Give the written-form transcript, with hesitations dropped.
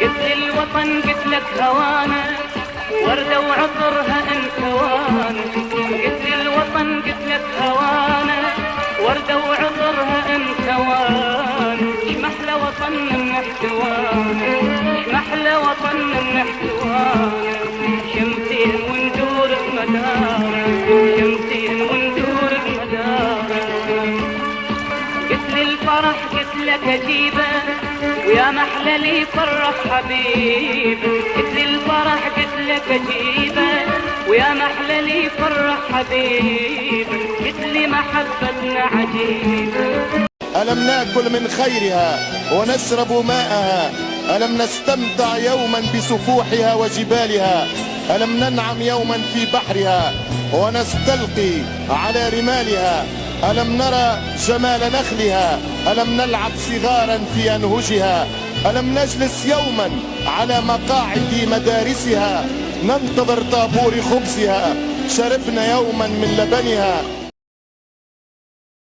قلت الوطن قلت لك هوانا وردة وعطرها انكوان. قلت الوطن قلت لك هوانا وردة وعطرها انكوان. شمحلى وطن من احتوان، شمحلى وطن من احتوان. شمسين وندور بمدار، شمسين وندور بمدار. قلت لي الفرح قلت لك اجيبه ويا محلى لي فرح حبيب. قلت لي الفرح قلت لك اجيبه ويا محلى لي فرح حبيب. قلت لي محبتنا عجيب. ألم ناكل من خيرها ونشرب ماءها؟ ألم نستمتع يوما بسفوحها وجبالها؟ ألم ننعم يوما في بحرها ونستلقي على رمالها؟ ألم نرى جمال نخلها؟ ألم نلعب صغارا في أنهجها؟ ألم نجلس يوما على مقاعد مدارسها ننتظر طابور خبزها؟ شربنا يوما من لبنها